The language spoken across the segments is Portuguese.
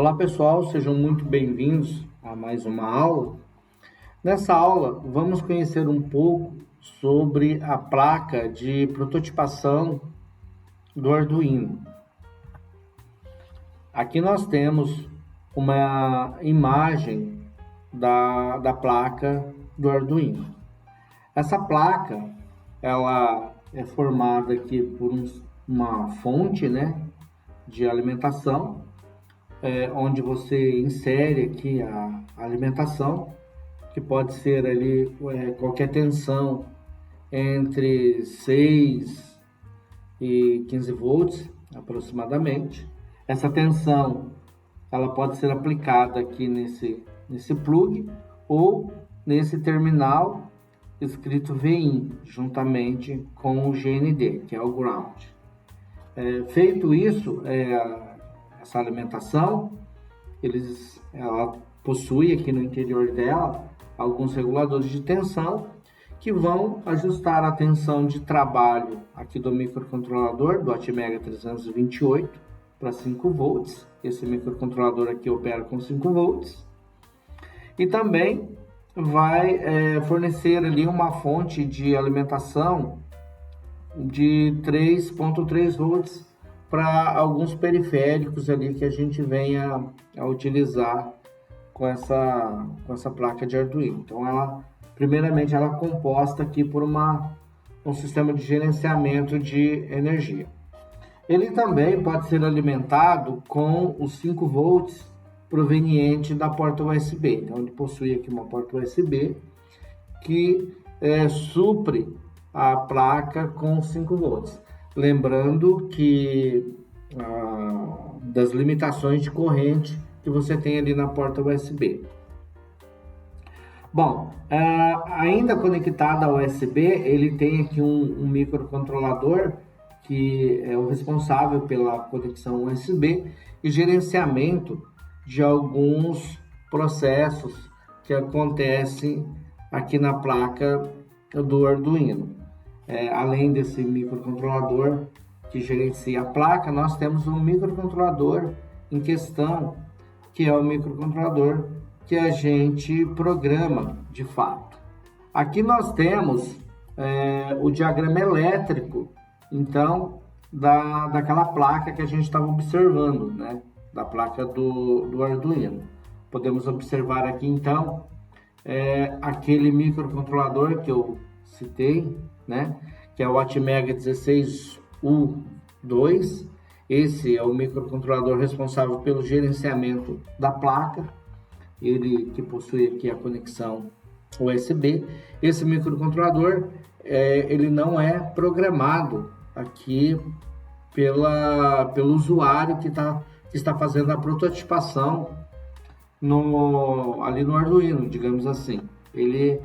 Olá pessoal, sejam muito bem-vindos a mais uma aula. Nessa aula vamos conhecer um pouco sobre a placa de prototipação do Arduino. Aqui nós temos uma imagem da placa do Arduino. Essa placa ela é formada aqui por uma fonte, de alimentação, onde você insere aqui a alimentação, que pode ser ali qualquer tensão entre 6 e 15 volts aproximadamente. Essa tensão ela pode ser aplicada aqui nesse plug ou nesse terminal escrito VIN, juntamente com o GND, que é o ground. Feito isso, essa alimentação, ela possui aqui no interior dela alguns reguladores de tensão que vão ajustar a tensão de trabalho aqui do microcontrolador, do Atmega 328 para 5 volts. Esse microcontrolador aqui opera com 5 volts. E também vai fornecer ali uma fonte de alimentação de 3.3 volts para alguns periféricos ali que a gente venha a utilizar com essa placa de Arduino. Então, primeiramente, ela é composta aqui por um sistema de gerenciamento de energia. Ele também pode ser alimentado com os 5 volts proveniente da porta USB. Então, ele possui aqui uma porta USB que supre a placa com 5 volts. Lembrando que das limitações de corrente que você tem ali na porta USB. Bom, ainda conectado ao USB, ele tem aqui um microcontrolador que é o responsável pela conexão USB e gerenciamento de alguns processos que acontecem aqui na placa do Arduino. Além desse microcontrolador que gerencia a placa, nós temos um microcontrolador em questão, que é o microcontrolador que a gente programa de fato. Aqui nós temos o diagrama elétrico, então, daquela placa que a gente estava observando, da placa do Arduino. Podemos observar aqui, então, aquele microcontrolador que eu citei, que é o Atmega 16U2. Esse é o microcontrolador responsável pelo gerenciamento da placa, ele que possui aqui a conexão USB. Esse microcontrolador, ele não é programado aqui pelo usuário que está fazendo a prototipação ali no Arduino, digamos assim. Ele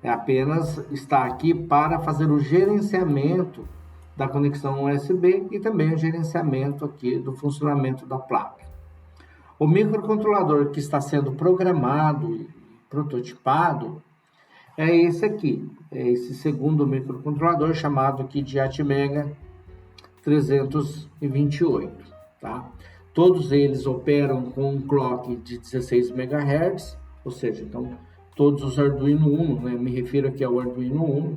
apenas está aqui para fazer o gerenciamento da conexão USB e também o gerenciamento aqui do funcionamento da placa. O microcontrolador que está sendo programado e prototipado é esse aqui, é esse segundo microcontrolador chamado aqui de Atmega 328, tá? Todos eles operam com um clock de 16 MHz, ou seja, então todos os Arduino Uno, me refiro aqui ao Arduino Uno,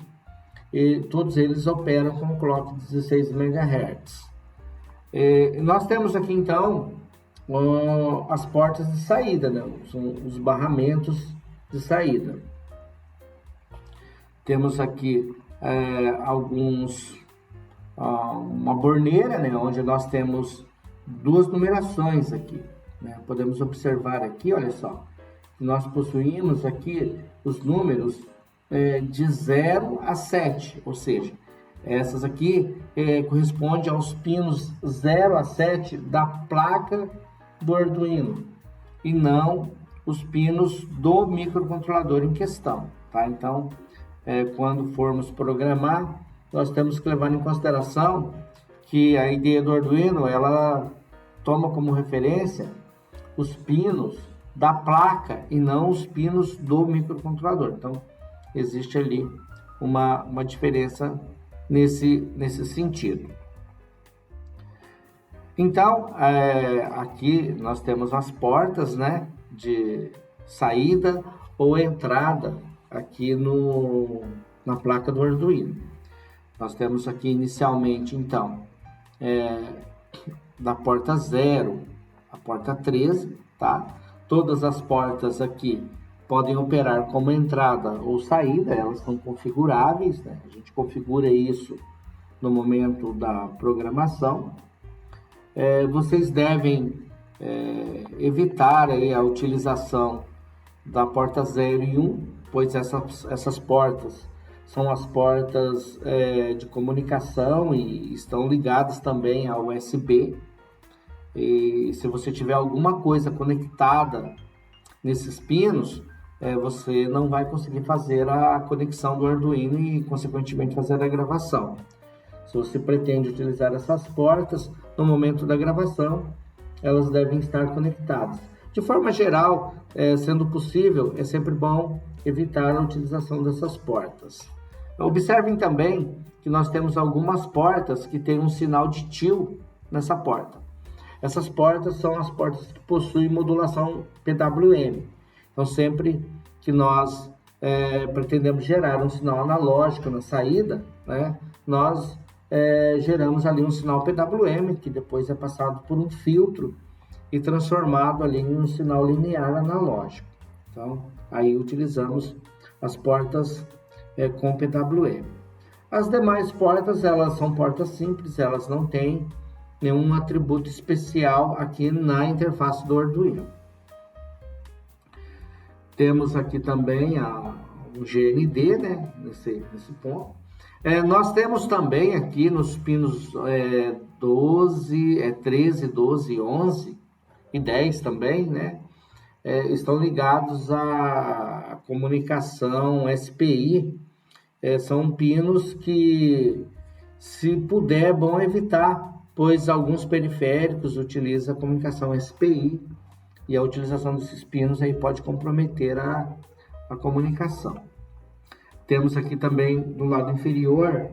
e todos eles operam com clock de 16 MHz. Nós temos aqui então as portas de saída, os barramentos de saída. Temos aqui uma borneira, onde nós temos duas numerações aqui. Podemos observar aqui, olha só, nós possuímos aqui os números de 0 a 7, ou seja, essas aqui correspondem aos pinos 0 a 7 da placa do Arduino e não os pinos do microcontrolador em questão, tá? Então, quando formos programar, nós temos que levar em consideração que a ideia do Arduino, ela toma como referência os pinos da placa e não os pinos do microcontrolador. Então, existe ali uma diferença nesse sentido. Então, aqui nós temos as portas, né, de saída ou entrada aqui na placa do Arduino. Nós temos aqui inicialmente, então, da porta 0 a porta 13, tá? Todas as portas aqui podem operar como entrada ou saída, elas são configuráveis, né? A gente configura isso no momento da programação. Vocês devem evitar aí a utilização da porta 0 e 1, pois essas portas são as portas de comunicação e estão ligadas também ao USB. E se você tiver alguma coisa conectada nesses pinos, você não vai conseguir fazer a conexão do Arduino e, consequentemente, fazer a gravação. Se você pretende utilizar essas portas, no momento da gravação, elas devem estar conectadas. De forma geral, sendo possível, é sempre bom evitar a utilização dessas portas. Observem também que nós temos algumas portas que têm um sinal de tio nessa porta. Essas portas são as portas que possuem modulação PWM. Então, sempre que nós pretendemos gerar um sinal analógico na saída, né, nós geramos ali um sinal PWM, que depois é passado por um filtro e transformado ali em um sinal linear analógico. Então, aí utilizamos as portas com PWM. As demais portas, elas são portas simples, elas não têm nenhum atributo especial aqui na interface do Arduino. Temos aqui também o GND, né, nesse ponto. Nós temos também aqui nos pinos 13, 12, 11 e 10 também, né, estão ligados à comunicação SPI. São pinos que, se puder, é bom evitar, pois alguns periféricos utilizam a comunicação SPI e a utilização desses pinos aí pode comprometer a comunicação. Temos aqui também no lado inferior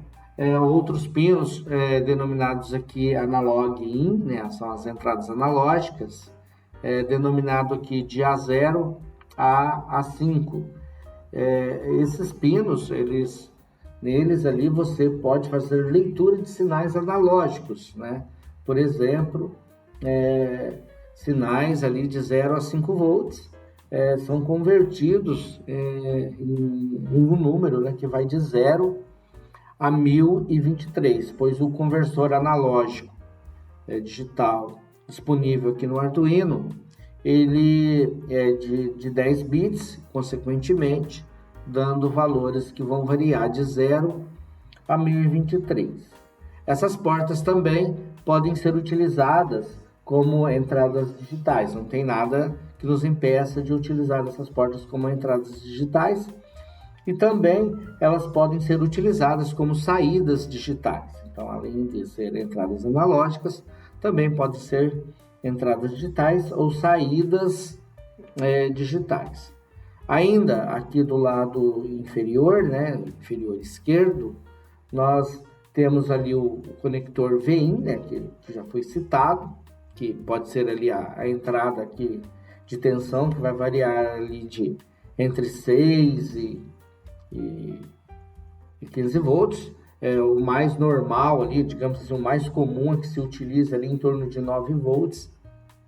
outros pinos denominados aqui analog in, né? São as entradas analógicas, denominado aqui de A0 a A5. Esses pinos, neles ali você pode fazer leitura de sinais analógicos, né? Por exemplo, sinais ali de 0 a 5 volts são convertidos em um número, né, que vai de 0 a 1023, pois o conversor analógico digital disponível aqui no Arduino, ele é de 10 bits, consequentemente, dando valores que vão variar de 0 a 1023. Essas portas também podem ser utilizadas como entradas digitais, não tem nada que nos impeça de utilizar essas portas como entradas digitais, e também elas podem ser utilizadas como saídas digitais. Então, além de ser entradas analógicas, também pode ser entradas digitais ou saídas digitais. Ainda aqui do lado inferior, né, inferior esquerdo, nós temos ali o conector VIN, né, que já foi citado, que pode ser ali a entrada aqui de tensão, que vai variar ali entre 6 e 15 volts. O mais normal ali, digamos assim, o mais comum é que se utiliza ali em torno de 9 volts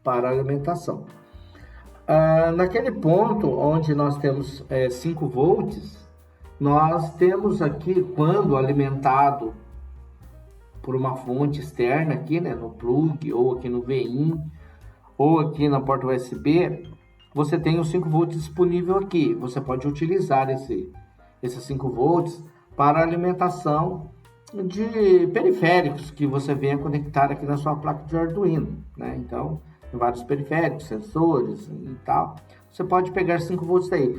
para alimentação. Naquele ponto onde nós temos 5 volts, nós temos aqui, quando alimentado por uma fonte externa aqui, né, no plug, ou aqui no VIN, ou aqui na porta USB, você tem os 5 volts disponível aqui. Você pode utilizar esses 5 volts para alimentação de periféricos que você venha conectar aqui na sua placa de Arduino, né? Então, tem vários periféricos, sensores e tal. Você pode pegar 5 volts daí,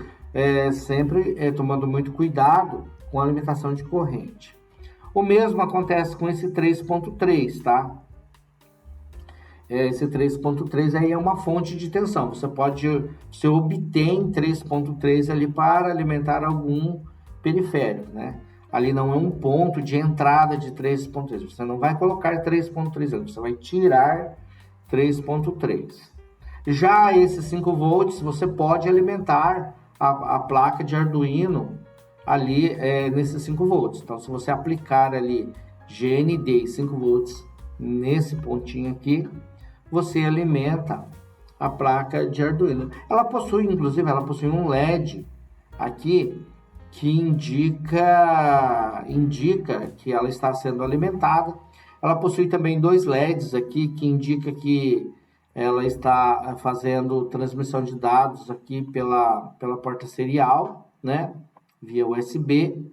sempre tomando muito cuidado com a alimentação de corrente. O mesmo acontece com esse 3.3, tá? Esse 3.3 aí é uma fonte de tensão. Você obtém 3.3 ali para alimentar algum periférico, né? Ali não é um ponto de entrada de 3.3. Você não vai colocar 3.3 ali, você vai tirar 3.3. Já esses 5 volts, você pode alimentar a placa de Arduino ali nesses 5 volts. Então, se você aplicar ali GND 5 volts nesse pontinho aqui, você alimenta a placa de Arduino. Ela possui, inclusive, um LED aqui que indica que ela está sendo alimentada. Ela possui também 2 LEDs aqui que indica que ela está fazendo transmissão de dados aqui pela porta serial, né, via USB.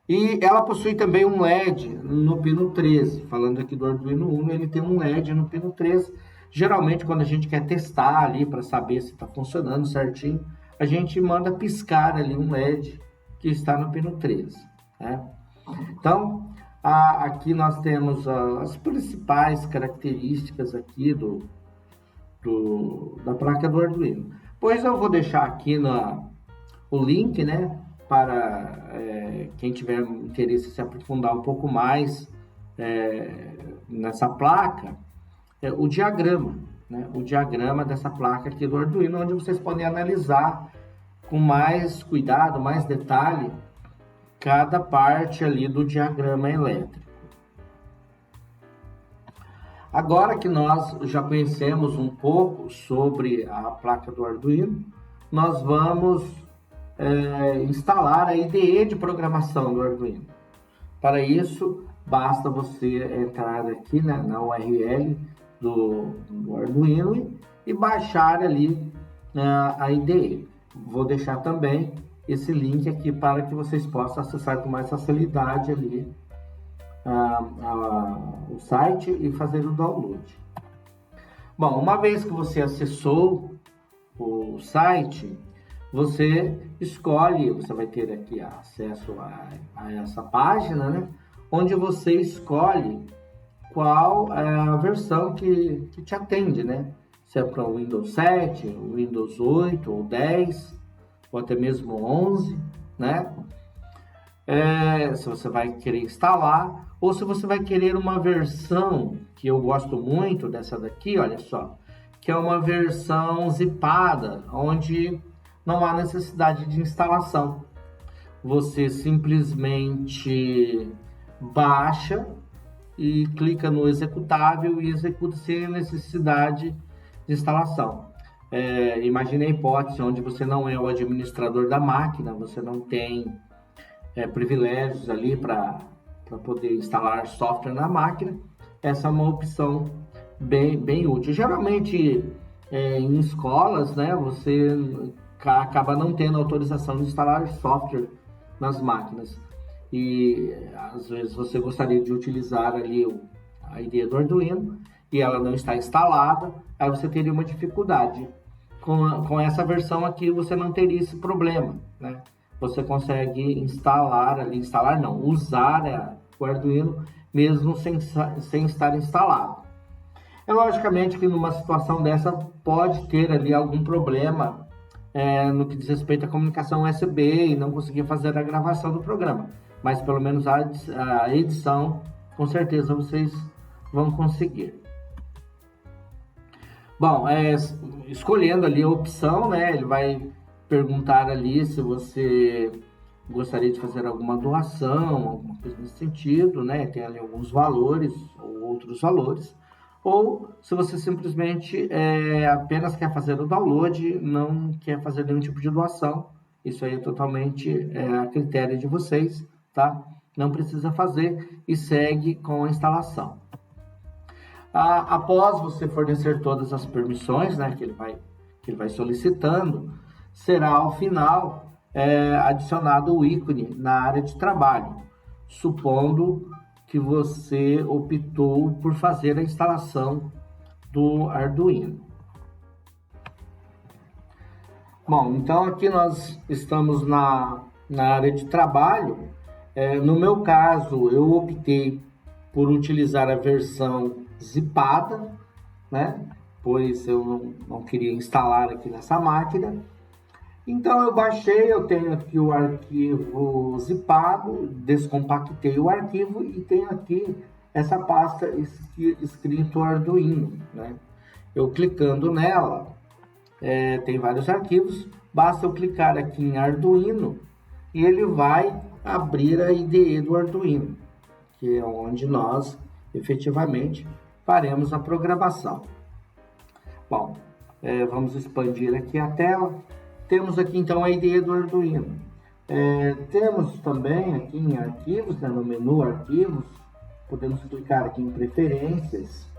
E ela possui também um LED no pino 13. Falando aqui do Arduino Uno, ele tem um LED no pino 13. Geralmente, quando a gente quer testar ali para saber se está funcionando certinho, a gente manda piscar ali um LED que está no pino 13. Né? Então, aqui nós temos as principais características aqui da placa do Arduino. Pois eu vou deixar aqui o link, né, para quem tiver interesse em se aprofundar um pouco mais nessa placa, o diagrama, né, o diagrama dessa placa aqui do Arduino, onde vocês podem analisar com mais cuidado, mais detalhe, cada parte ali do diagrama elétrico. Agora que nós já conhecemos um pouco sobre a placa do Arduino, nós vamos instalar a IDE de programação do Arduino. Para isso, basta você entrar aqui, né, na URL do Arduino e baixar ali a IDE. Vou deixar também esse link aqui para que vocês possam acessar com mais facilidade ali o site e fazer o download. Bom, uma vez que você acessou o site, você escolhe, você vai ter aqui acesso a essa página, né? Onde você escolhe qual é a versão que te atende, né? Se é para o Windows 7, o Windows 8 ou 10, ou até mesmo 11, né? Se você vai querer instalar, ou se você vai querer uma versão, que eu gosto muito dessa daqui, olha só, que é uma versão zipada, onde não há necessidade de instalação. Você simplesmente baixa e clica no executável e executa sem necessidade de instalação. Imagine a hipótese onde você não é o administrador da máquina, você não tem privilégios ali para poder instalar software na máquina. Essa é uma opção bem útil. Geralmente em escolas, né, você acaba não tendo autorização de instalar software nas máquinas. E às vezes você gostaria de utilizar ali a IDE do Arduino e ela não está instalada, aí você teria uma dificuldade. Com essa versão aqui você não teria esse problema, né? Você consegue usar o Arduino mesmo sem estar instalado. Logicamente que numa situação dessa pode ter ali algum problema no que diz respeito à comunicação USB e não conseguir fazer a gravação do programa. Mas pelo menos a edição, com certeza vocês vão conseguir. Bom, escolhendo ali a opção, né, ele vai perguntar ali se você gostaria de fazer alguma doação, alguma coisa nesse sentido, né, tem ali alguns valores ou outros valores, ou se você simplesmente apenas quer fazer o download, não quer fazer nenhum tipo de doação, isso aí é totalmente a critério de vocês, tá? Não precisa fazer e segue com a instalação. Após você fornecer todas as permissões, né, que ele vai solicitando, será ao final adicionado o ícone na área de trabalho, supondo que você optou por fazer a instalação do Arduino. Bom, então aqui nós estamos na área de trabalho. No meu caso, eu optei por utilizar a versão zipada, né? Pois eu não queria instalar aqui nessa máquina. Então eu baixei, eu tenho aqui o arquivo zipado, descompactei o arquivo e tenho aqui essa pasta escrito Arduino, né? Eu clicando nela, tem vários arquivos, basta eu clicar aqui em Arduino e ele vai abrir a IDE do Arduino, que é onde nós efetivamente faremos a programação. Bom, vamos expandir aqui a tela. Temos aqui então a IDE do Arduino. Temos também aqui em arquivos, né, no menu arquivos, podemos clicar aqui em preferências.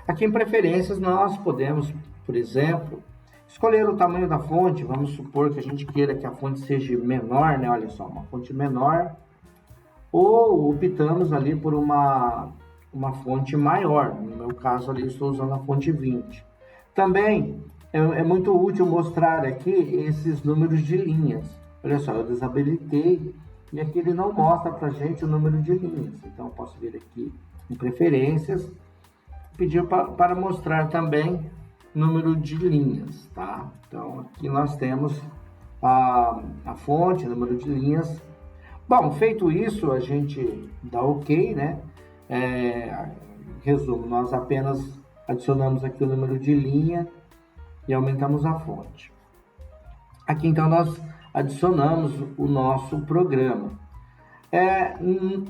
Aqui em preferências nós podemos, por exemplo, escolher o tamanho da fonte. Vamos supor que a gente queira que a fonte seja menor, né? Olha só, uma fonte menor. Ou optamos ali por uma fonte maior. No meu caso ali, eu estou usando a fonte 20. Também é muito útil mostrar aqui esses números de linhas. Olha só, eu desabilitei e aqui ele não mostra para a gente o número de linhas. Então, eu posso vir aqui em preferências, pedir para mostrar também número de linhas, tá? Então, aqui nós temos a fonte, número de linhas. Bom, feito isso, a gente dá OK, né? Resumo, nós apenas adicionamos aqui o número de linha e aumentamos a fonte. Aqui, então, nós adicionamos o nosso programa.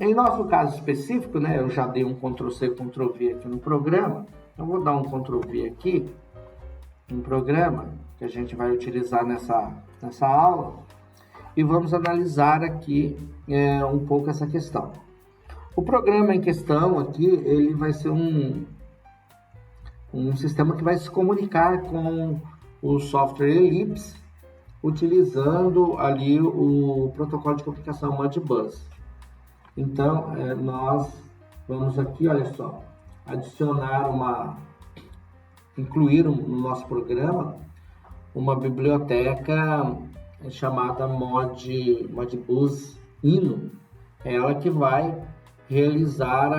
Em nosso caso específico, né, eu já dei um Ctrl+C, Ctrl+V aqui no programa. Eu vou dar um Ctrl+V aqui no programa que a gente vai utilizar nessa aula e vamos analisar aqui um pouco essa questão. O programa em questão aqui, ele vai ser um sistema que vai se comunicar com o software Ellipse, utilizando ali o protocolo de comunicação Modbus. Então, nós vamos aqui, olha só, incluir no nosso programa uma biblioteca chamada Modbus Ino. É ela que vai realizar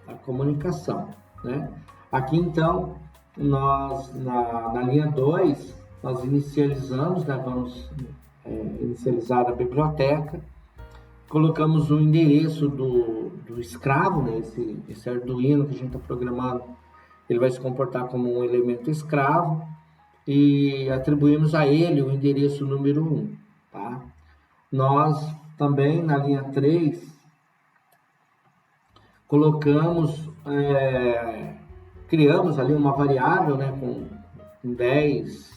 a comunicação, né? Aqui, então, nós, na linha 2, nós inicializamos, né? Vamos inicializar a biblioteca, colocamos o endereço do escravo, né? Esse Arduino que a gente está programando, ele vai se comportar como um elemento escravo e atribuímos a ele o endereço número 1, tá? Nós também, na linha 3, criamos ali uma variável, né, com 10,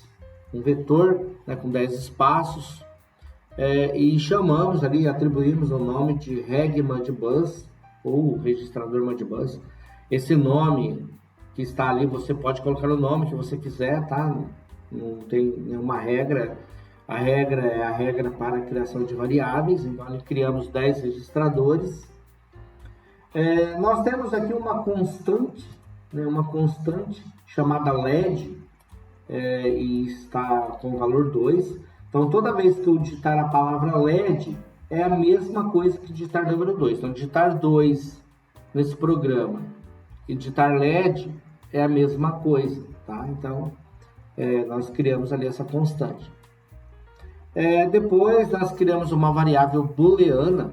um vetor, né, com 10 espaços, e chamamos ali, atribuímos o nome de reg Modbus, ou registrador Modbus. Esse nome que está ali, você pode colocar o nome que você quiser, tá? Não tem nenhuma regra. A regra é a regra para a criação de variáveis, então ali criamos 10 registradores. Nós temos aqui uma constante, né, chamada LED, e está com o valor 2. Então, toda vez que eu digitar a palavra LED, é a mesma coisa que digitar número 2. Então, digitar 2 nesse programa e digitar LED é a mesma coisa, tá? Então, nós criamos ali essa constante. Depois, nós criamos uma variável booleana,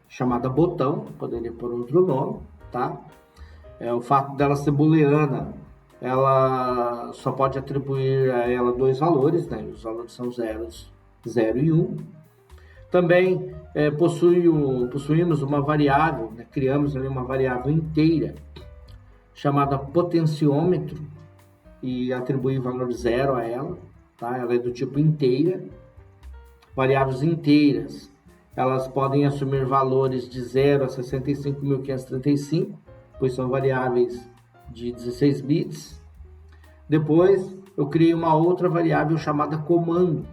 chamada botão, poderia pôr outro nome, tá? O fato dela ser booleana, ela só pode atribuir a ela 2 valores, né? Os valores são 0 e 1. Também possuímos uma variável, né? Criamos ali uma variável inteira chamada potenciômetro e atribui valor 0 a ela, tá? Ela é do tipo inteira. Variáveis inteiras, elas podem assumir valores de 0 a 65.535, pois são variáveis de 16 bits. Depois, eu criei uma outra variável chamada comando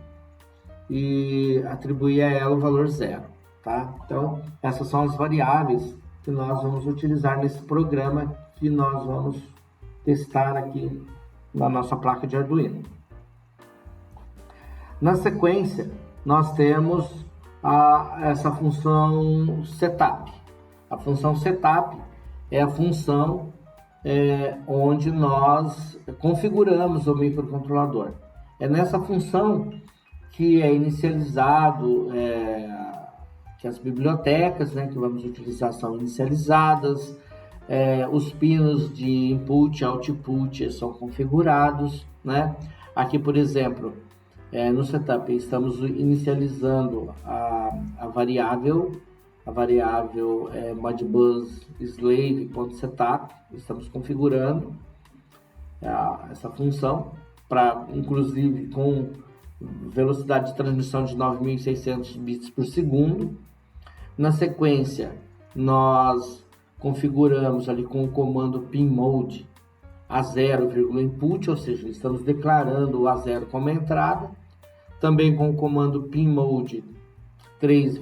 e atribuí a ela o valor 0, tá? Então, essas são as variáveis que nós vamos utilizar nesse programa que nós vamos testar aqui na nossa placa de Arduino. Na sequência, nós temos essa função setup. A função setup é a função onde nós configuramos o microcontrolador. É nessa função que é inicializado, que as bibliotecas, né, que vamos utilizar são inicializadas, os pinos de input e output são configurados, né? Aqui, por exemplo, no setup estamos inicializando a variável Modbus slave.setup, estamos configurando essa função para, inclusive, com velocidade de transmissão de 9.600 bits por segundo. Na sequência, nós configuramos ali com o comando pinMode a 0, input, ou seja, estamos declarando o A0 como entrada. Também com o comando pinMode 3,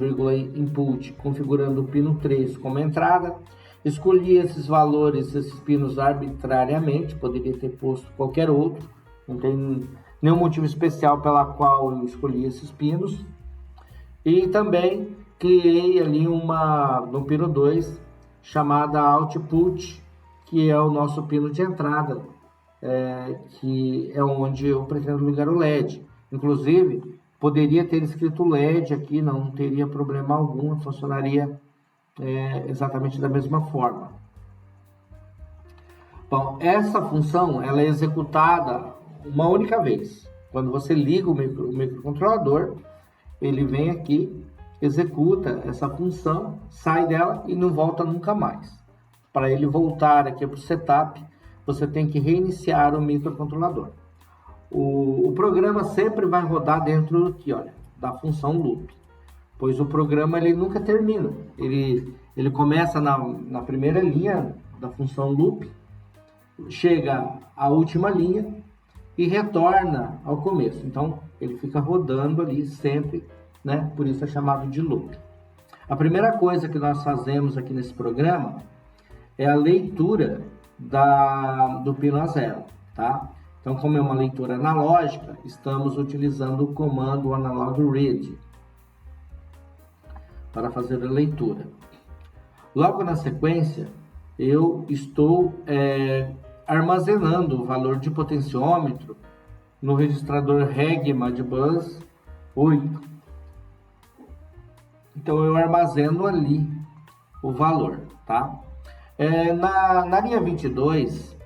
input, configurando o pino 3 como entrada. Escolhi esses valores, esses pinos arbitrariamente, poderia ter posto qualquer outro, não tem nenhum motivo especial pela qual eu escolhi esses pinos. E também criei ali no pino 2, chamada Output, que é o nosso pino de entrada, que é onde eu pretendo ligar o LED. Inclusive, poderia ter escrito LED aqui, não teria problema algum, funcionaria exatamente da mesma forma. Bom, essa função ela é executada uma única vez. Quando você liga o microcontrolador, ele vem aqui, executa essa função, sai dela e não volta nunca mais. Para ele voltar aqui para o setup, você tem que reiniciar o microcontrolador. O programa sempre vai rodar dentro aqui, olha, da função loop, pois o programa ele nunca termina. Ele começa na primeira linha da função loop, chega à última linha e retorna ao começo. Então, ele fica rodando ali sempre, né? Por isso é chamado de loop. A primeira coisa que nós fazemos aqui nesse programa é a leitura do pino A0, tá? Então, como é uma leitura analógica, estamos utilizando o comando analog read para fazer a leitura. Logo na sequência, eu estou armazenando o valor de potenciômetro no registrador reg Modbus 8. Então, eu armazeno ali o valor, tá? Na linha 22,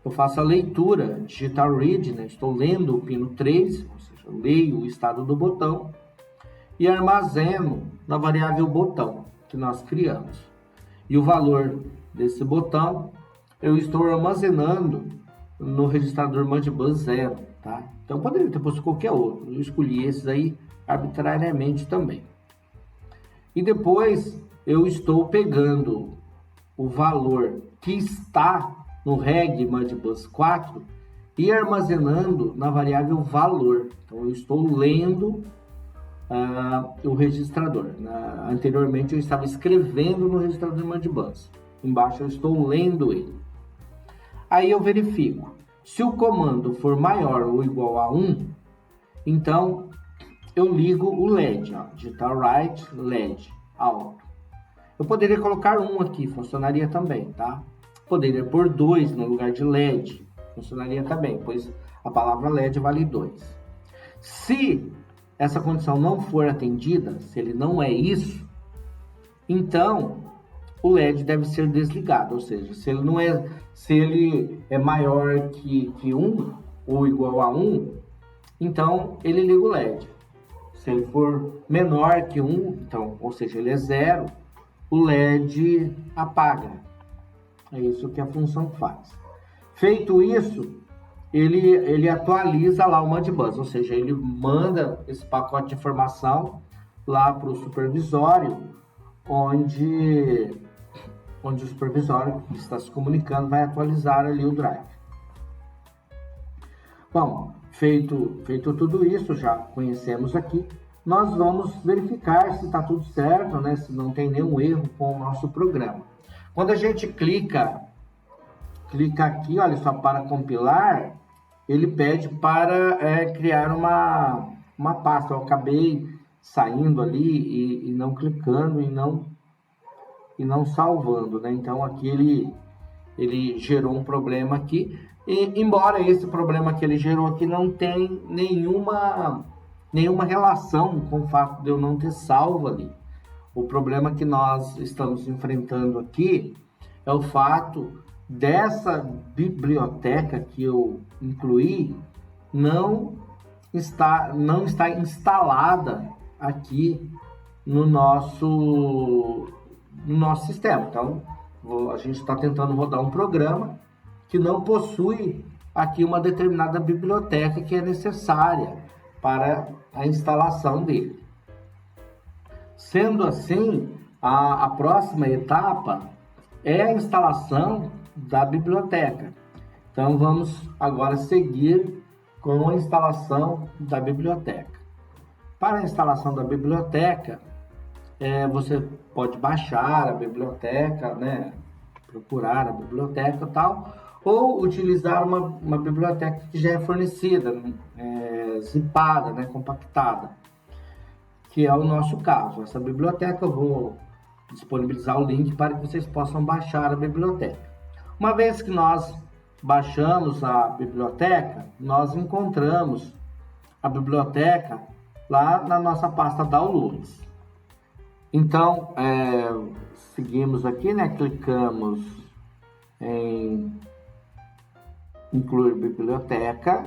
eu faço a leitura digital read, né? Estou lendo o pino 3, ou seja, eu leio o estado do botão e armazeno na variável botão que nós criamos. E o valor desse botão eu estou armazenando no registrador Modbus 0, tá? Então poderia ter posto qualquer outro, eu escolhi esses aí arbitrariamente também. E depois eu estou pegando o valor que está no reg Modbus 4 e armazenando na variável valor. Então eu estou lendo o registrador. Anteriormente eu estava escrevendo no registrador Modbus. Embaixo eu estou lendo ele. Aí eu verifico. Se o comando for maior ou igual a 1, então eu ligo o LED, ó, digital write LED alto. Eu poderia colocar 1 aqui, funcionaria também, tá? Poderia pôr 2 no lugar de LED, funcionaria também, pois a palavra LED vale 2. Se essa condição não for atendida, se ele não é isso, então o LED deve ser desligado, ou seja, se ele é maior que 1 ou igual a 1, então ele liga o LED. Se ele for menor que 1, então, ou seja, ele é 0, o LED apaga. É isso que a função faz. Feito isso, ele atualiza lá o Modbus, ou seja, ele manda esse pacote de informação lá para o supervisório, onde o supervisório que está se comunicando vai atualizar ali o drive. Bom, feito tudo isso, já conhecemos aqui, nós vamos verificar se está tudo certo, né? Se não tem nenhum erro com o nosso programa. Quando a gente clica aqui, olha só, para compilar, ele pede para criar uma pasta. Eu acabei saindo ali e não clicando e não salvando, né? Então aqui ele gerou um problema aqui, e embora esse problema que ele gerou aqui não tem nenhuma relação com o fato de eu não ter salvo ali. O problema que nós estamos enfrentando aqui é o fato dessa biblioteca que eu incluí não está instalada aqui no nosso sistema. Então, a gente está tentando rodar um programa que não possui aqui uma determinada biblioteca que é necessária para a instalação dele. Sendo assim, a próxima etapa é a instalação da biblioteca. Então, vamos agora seguir com a instalação da biblioteca. Para a instalação da biblioteca, você pode baixar a biblioteca, né? Procurar a biblioteca e tal, ou utilizar uma biblioteca que já é fornecida, zipada, né? Compactada, que é o nosso caso. Essa biblioteca eu vou disponibilizar o link para que vocês possam baixar a biblioteca. Uma vez que nós baixamos a biblioteca, nós encontramos a biblioteca lá na nossa pasta Downloads. Então, seguimos aqui, né? Clicamos em incluir biblioteca.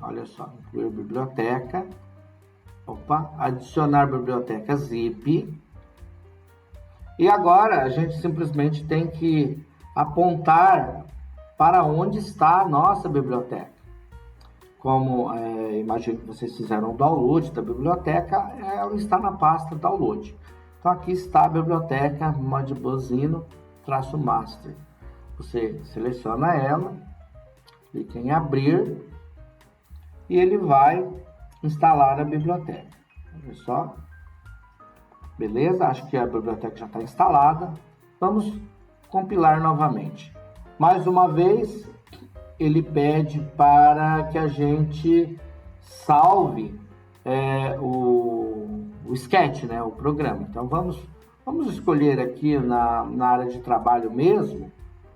Olha só, incluir biblioteca. Adicionar biblioteca zip. E agora a gente simplesmente tem que apontar para onde está a nossa biblioteca. Como imagino que vocês fizeram o download da biblioteca, ela está na pasta download. Então aqui está a biblioteca Modbus-Ino-Master. Você seleciona ela, clica em abrir e ele vai instalar a biblioteca. Olha só. Beleza? Acho que a biblioteca já está instalada. Vamos compilar novamente. Mais uma vez, ele pede para que a gente salve o sketch, né? O programa. Então vamos escolher aqui na área de trabalho mesmo.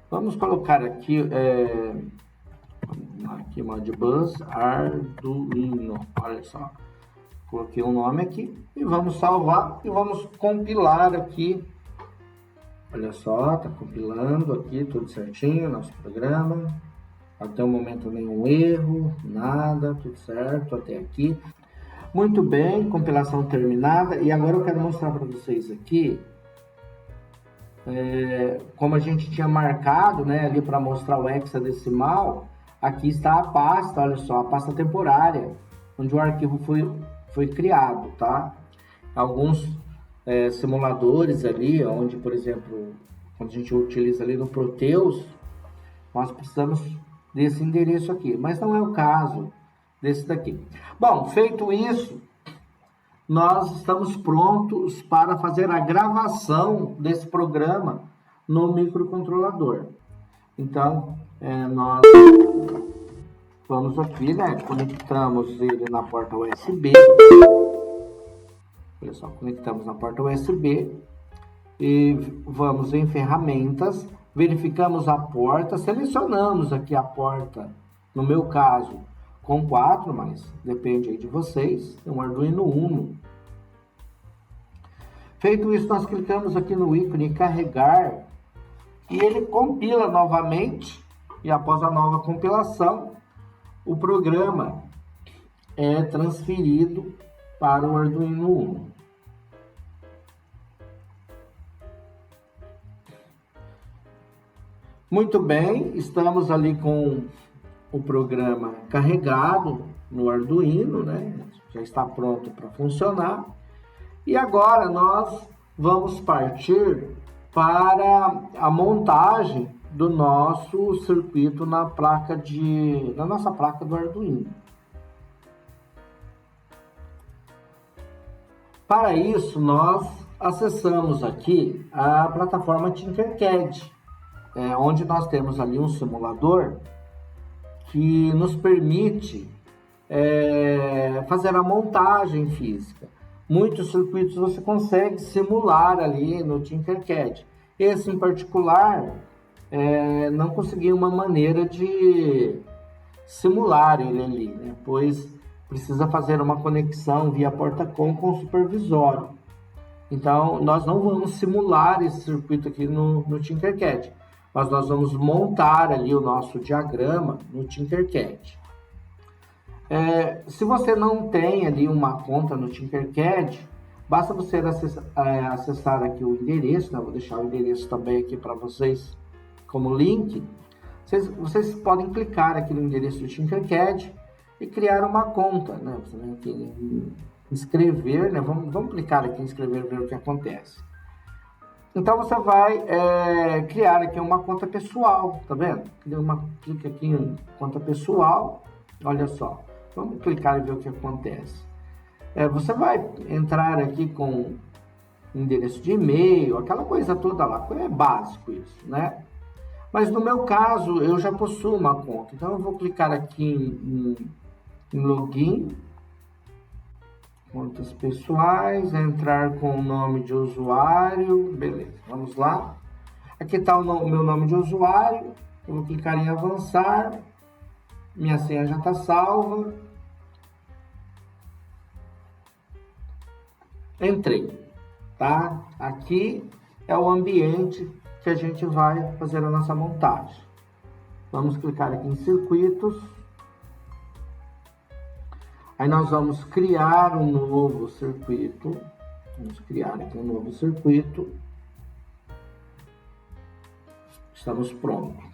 Vamos colocar aqui Modbus Arduino. Olha só. Coloquei um nome aqui e vamos salvar e vamos compilar aqui. Olha só, está compilando aqui tudo certinho, nosso programa. Até o momento nenhum erro, nada, tudo certo até aqui. Muito bem, compilação terminada. E agora eu quero mostrar para vocês aqui, como a gente tinha marcado, né, ali para mostrar o hexadecimal, aqui está a pasta, olha só, a pasta temporária, onde o arquivo foi criado, tá? Alguns simuladores ali, onde, por exemplo, quando a gente utiliza ali no Proteus, nós precisamos desse endereço aqui, mas não é o caso desse daqui. Bom, feito isso, nós estamos prontos para fazer a gravação desse programa no microcontrolador. Então, nós vamos aqui, né? Conectamos ele na porta USB. Olha só, conectamos na porta USB e vamos em ferramentas, verificamos a porta, selecionamos aqui a porta, no meu caso, com 4, mas depende aí de vocês, é um Arduino Uno. Feito isso, nós clicamos aqui no ícone carregar e ele compila novamente, e após a nova compilação, o programa é transferido para o Arduino Uno. Muito bem, estamos ali com o programa carregado no Arduino, né? Já está pronto para funcionar. E agora nós vamos partir para a montagem do nosso circuito na nossa placa do Arduino. Para isso, nós acessamos aqui a plataforma Tinkercad, onde nós temos ali um simulador que nos permite fazer a montagem física. Muitos circuitos você consegue simular ali no Tinkercad. Esse em particular, não consegui uma maneira de simular ele ali, né? Pois precisa fazer uma conexão via porta-com com o supervisório. Então, nós não vamos simular esse circuito aqui no Tinkercad, mas nós vamos montar ali o nosso diagrama no Tinkercad. Se você não tem ali uma conta no Tinkercad, basta você acessar aqui o endereço, né? Vou deixar o endereço também aqui para vocês como link. Vocês podem clicar aqui no endereço do Tinkercad e criar uma conta, né? Você vai aqui em inscrever, né? Vamos clicar aqui em inscrever e ver o que acontece. Então você vai criar aqui uma conta pessoal, tá vendo? Clica aqui em conta pessoal, olha só. Vamos clicar e ver o que acontece. Você vai entrar aqui com endereço de e-mail, aquela coisa toda lá. É básico isso, né? Mas no meu caso, eu já possuo uma conta. Então eu vou clicar aqui em login, contas pessoais, entrar com o nome de usuário, beleza, vamos lá. Aqui está o meu nome de usuário, eu vou clicar em avançar, minha senha já está salva. Entrei, tá? Aqui é o ambiente que a gente vai fazer a nossa montagem. Vamos clicar aqui em circuitos. Aí nós vamos criar um novo circuito. Vamos criar aqui um novo circuito. Estamos prontos.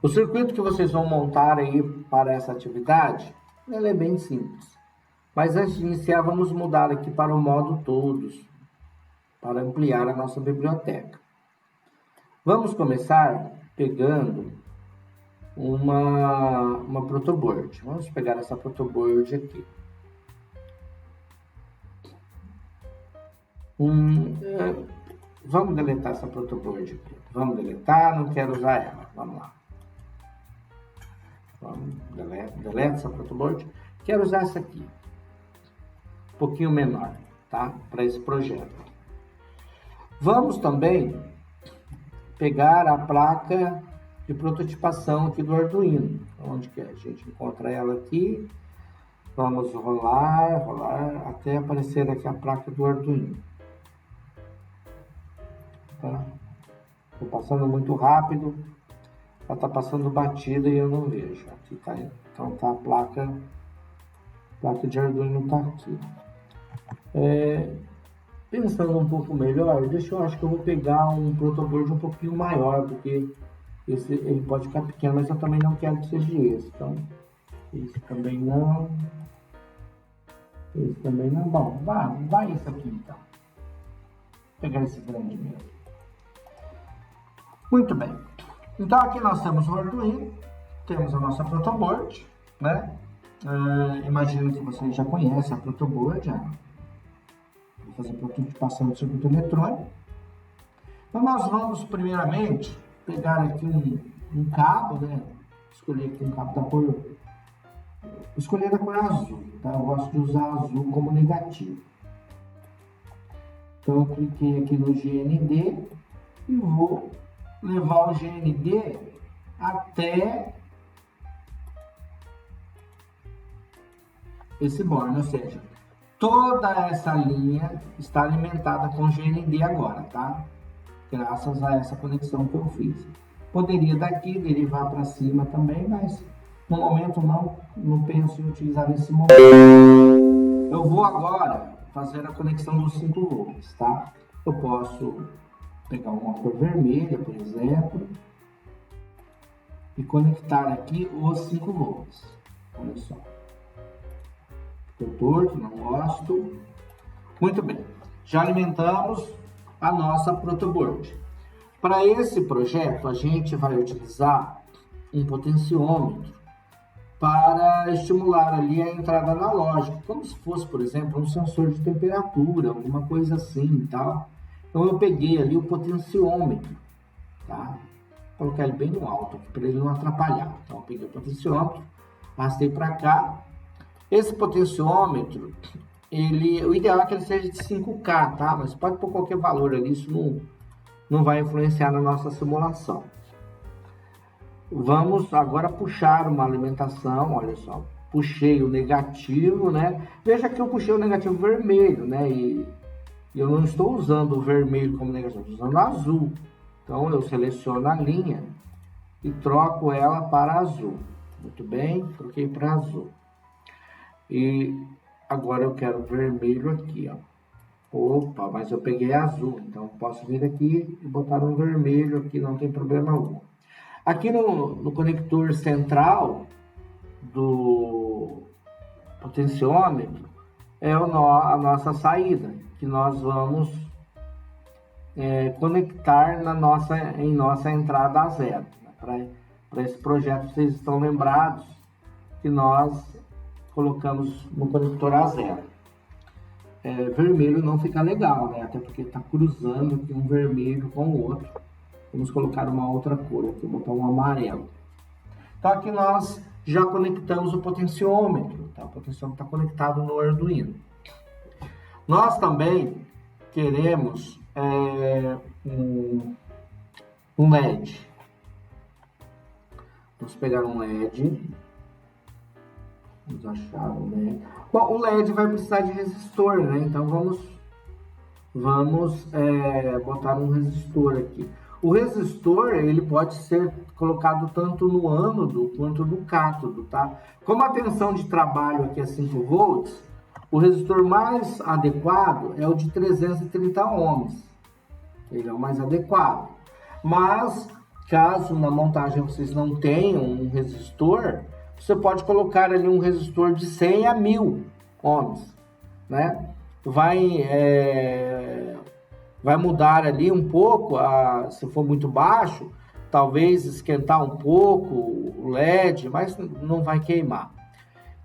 O circuito que vocês vão montar aí para essa atividade, ele é bem simples. Mas antes de iniciar, vamos mudar aqui para o modo todos, para ampliar a nossa biblioteca. Vamos começar pegando uma protoboard. Vamos pegar essa protoboard aqui. Vamos deletar essa protoboard aqui. Vamos deletar, não quero usar ela. Vamos lá. Vamos, deleta essa protoboard. Quero usar essa aqui. Um pouquinho menor, tá? Para esse projeto. Vamos também pegar a placa de prototipação aqui do Arduino. Onde que a gente encontra ela aqui? Vamos rolar até aparecer aqui a placa do Arduino. Tá? Estou passando muito rápido. Ela está passando batida e eu não vejo. Aqui tá, então tá a placa de Arduino está aqui. Pensando um pouco melhor, eu acho que eu vou pegar um protoboard um pouquinho maior, porque ele pode ficar pequeno, mas eu também não quero que seja esse. Então, esse também não. Esse também não. Bom, vai esse aqui então. Vou pegar esse grande mesmo. Muito bem. Então aqui nós temos o Arduino, temos a nossa protoboard, né? Imagino que vocês já conhecem a protoboard, né? Vou fazer prototipação do circuito eletrônico. Então nós vamos primeiramente pegar aqui um cabo, né? Escolher aqui um cabo da cor, escolher da cor azul, tá? Eu gosto de usar azul como negativo. Então eu cliquei aqui no GND e vou levar o GND até esse borne, ou seja, toda essa linha está alimentada com GND agora, tá? Graças a essa conexão que eu fiz. Poderia daqui derivar para cima também, mas no momento não penso em utilizar nesse momento. Eu vou agora fazer a conexão dos 5 volts, tá? Eu posso pegar uma cor vermelha, por exemplo, e conectar aqui os 5 volts. Olha só. Ficou torto, não gosto. Muito bem. Já alimentamos a nossa protoboard. Para esse projeto, a gente vai utilizar um potenciômetro para estimular ali a entrada analógica, como se fosse, por exemplo, um sensor de temperatura, alguma coisa assim e tal. Então eu peguei ali o potenciômetro, tá? Vou colocar ele bem no alto, para ele não atrapalhar. Então eu peguei o potenciômetro, arrastei para cá. Esse potenciômetro, o ideal é que ele seja de 5K, tá? Mas pode pôr qualquer valor ali, isso não vai influenciar na nossa simulação. Vamos agora puxar uma alimentação, olha só, puxei o negativo, né? Veja que eu puxei o negativo vermelho, né? E eu não estou usando o vermelho como negativo, estou usando azul. Então eu seleciono a linha e troco ela para azul. Muito bem, troquei para azul. E agora eu quero vermelho aqui, ó. Opa, mas eu peguei azul, então posso vir aqui e botar um vermelho aqui, não tem problema algum. Aqui no conector central do potenciômetro é a nossa saída, que nós vamos conectar em nossa entrada a zero. Para esse projeto, vocês estão lembrados que nós colocamos no conector a zero. Vermelho não fica legal, né? Até porque está cruzando aqui um vermelho com o outro. Vamos colocar uma outra cor aqui, vou botar um amarelo. Então aqui nós já conectamos o potenciômetro, tá? O potenciômetro está conectado no Arduino. Nós também queremos um LED. Vamos pegar um LED. Vamos achar o LED. Bom, o LED vai precisar de resistor, né? Então vamos botar um resistor aqui. O resistor, ele pode ser colocado tanto no ânodo quanto no cátodo, tá? Como a tensão de trabalho aqui é 5 volts, o resistor mais adequado é o de 330 ohms. Ele é o mais adequado. Mas, caso na montagem vocês não tenham um resistor, você pode colocar ali um resistor de 100 a 1000 ohms, né? Vai mudar ali um pouco, se for muito baixo, talvez esquentar um pouco o LED, mas não vai queimar.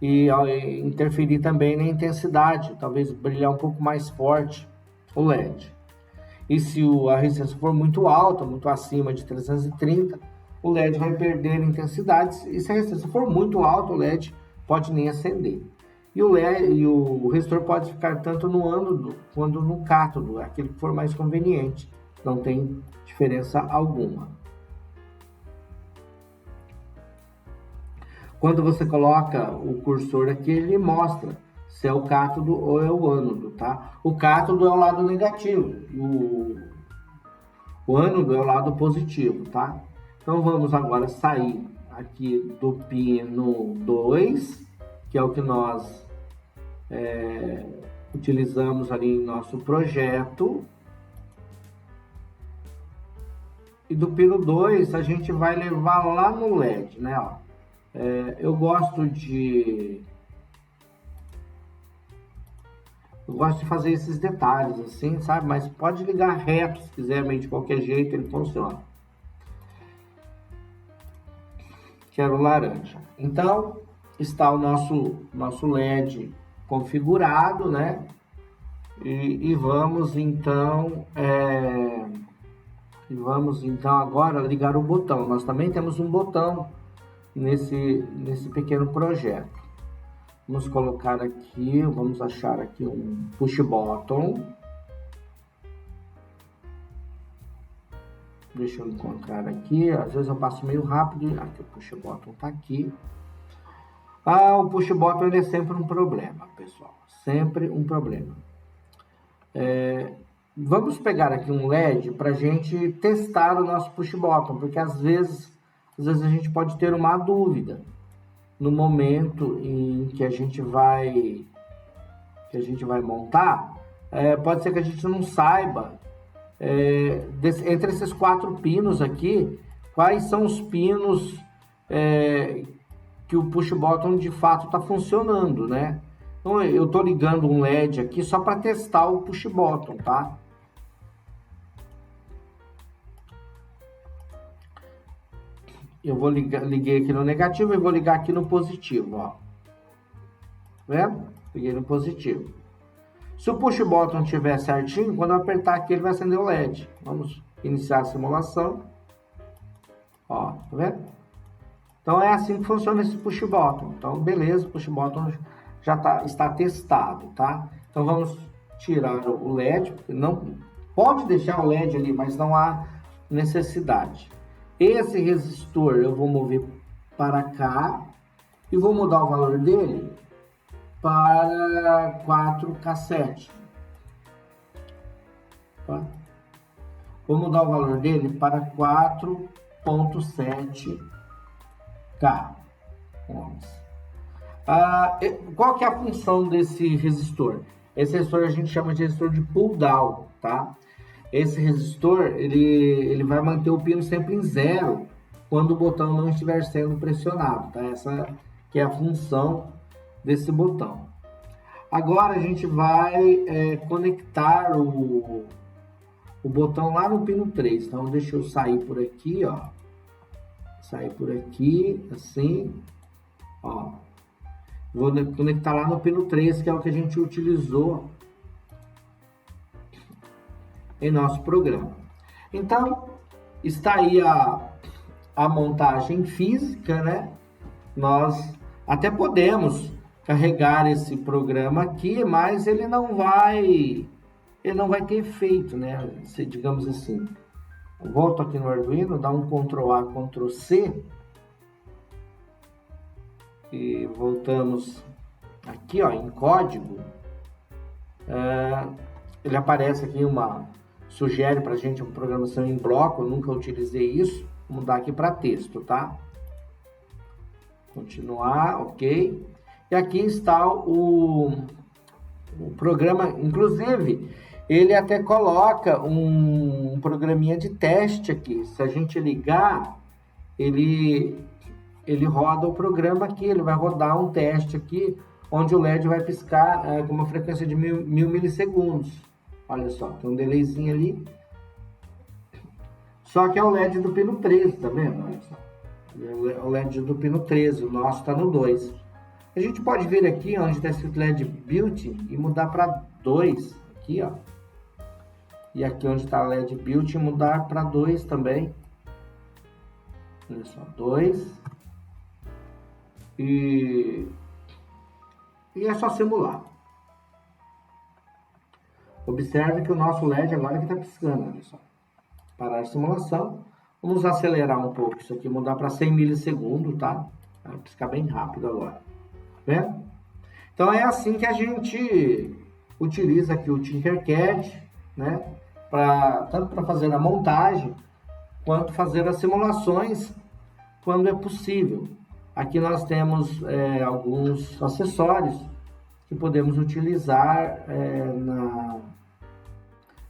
E interferir também na intensidade, talvez brilhar um pouco mais forte o LED. E se a resistência for muito alta, muito acima de 330, o LED vai perder intensidade. E se a resistência for muito alta, o LED pode nem acender. E o resistor pode ficar tanto no ânodo quanto no cátodo, aquele que for mais conveniente. Não tem diferença alguma. Quando você coloca o cursor aqui, ele mostra se é o cátodo ou é o ânodo, tá? O cátodo é o lado negativo, o ânodo é o lado positivo, tá? Então vamos agora sair aqui do pino 2, que é o que nós utilizamos ali em nosso projeto. E do pino 2 a gente vai levar lá no LED, né? Ó. Eu gosto de fazer esses detalhes assim, sabe? Mas pode ligar reto se quiser, mas de qualquer jeito ele funciona. Quero laranja. Então, está o nosso LED configurado, né? E vamos então agora ligar o botão. Nós também temos um botão nesse pequeno projeto. Vamos colocar aqui, vamos achar aqui um push button. Deixa eu encontrar aqui, às vezes eu passo meio rápido. Aqui o push button está aqui. O push button ele é sempre um problema, pessoal. Sempre um problema. Vamos pegar aqui um LED para a gente testar o nosso push button, porque às vezes a gente pode ter uma dúvida no momento em que a gente vai montar. Pode ser que a gente não saiba entre esses 4 pinos aqui, quais são os pinos que o push button de fato está funcionando, né? Então eu estou ligando um LED aqui só para testar o push button, tá? Eu liguei aqui no negativo e vou ligar aqui no positivo, ó. Tá vendo? Liguei no positivo. Se o push button estiver certinho, quando eu apertar aqui ele vai acender o LED. Vamos iniciar a simulação. Ó, tá vendo? Então é assim que funciona esse push button. Então beleza, o push button já está testado, tá? Então vamos tirar o LED, porque Pode deixar o LED ali, mas não há necessidade. Esse resistor eu vou mover para cá e vou mudar o valor dele para 4K7. Tá? Vou mudar o valor dele para 4.7K ohms. Qual que é a função desse resistor? Esse resistor a gente chama de resistor de pull down, tá? Esse resistor, ele vai manter o pino sempre em zero quando o botão não estiver sendo pressionado, tá? Essa que é a função desse botão. Agora a gente vai conectar o botão lá no pino 3. Então deixa eu sair por aqui, ó. Sair por aqui, assim, ó. Vou conectar lá no pino 3, que é o que a gente utilizou em nosso programa. Então, está aí a montagem física, né? Nós até podemos carregar esse programa aqui, mas ele não vai ter efeito, né? Se, digamos assim, eu volto aqui no Arduino, dá um Ctrl A, Ctrl C e voltamos aqui, ó, em código. Ele aparece aqui sugere para a gente uma programação em bloco. Eu nunca utilizei isso. Vou mudar aqui para texto, tá? Continuar, ok. E aqui está o programa. Inclusive, ele até coloca um programinha de teste aqui. Se a gente ligar, ele roda o programa aqui. Ele vai rodar um teste aqui, onde o LED vai piscar com uma frequência de 1000 milissegundos. Olha só, tem um delayzinho ali. Só que é o LED do pino 13, tá vendo? Olha só. É o LED do pino 13, o nosso está no 2. A gente pode vir aqui onde está escrito LED Built-in e mudar para 2. Aqui, ó. E aqui onde está LED Built-in, mudar para 2 também. Olha só, 2. E é só simular. Observe que o nosso LED agora está piscando, olha só. Parar a simulação. Vamos acelerar um pouco isso aqui, mudar para 100 milissegundos, tá? Vai piscar bem rápido agora. Tá vendo? Então é assim que a gente utiliza aqui o Tinkercad, né? Tanto para fazer a montagem, quanto fazer as simulações quando é possível. Aqui nós temos alguns acessórios que podemos utilizar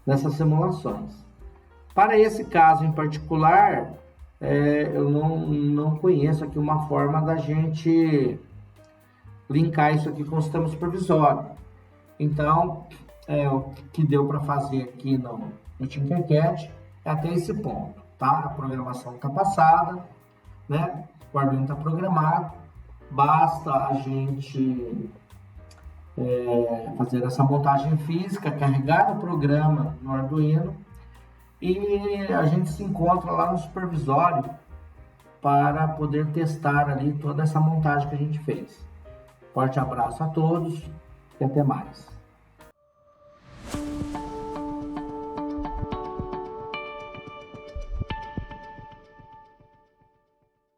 nessas simulações. Para esse caso em particular, eu não conheço aqui uma forma da gente linkar isso aqui com o sistema supervisório. Então, o que deu para fazer aqui no Tinkercad é até esse ponto, tá? A programação está passada, né? O Arduino está programado, basta a gente fazer essa montagem física, carregar o programa no Arduino e a gente se encontra lá no supervisório para poder testar ali toda essa montagem que a gente fez. Forte abraço a todos e até mais.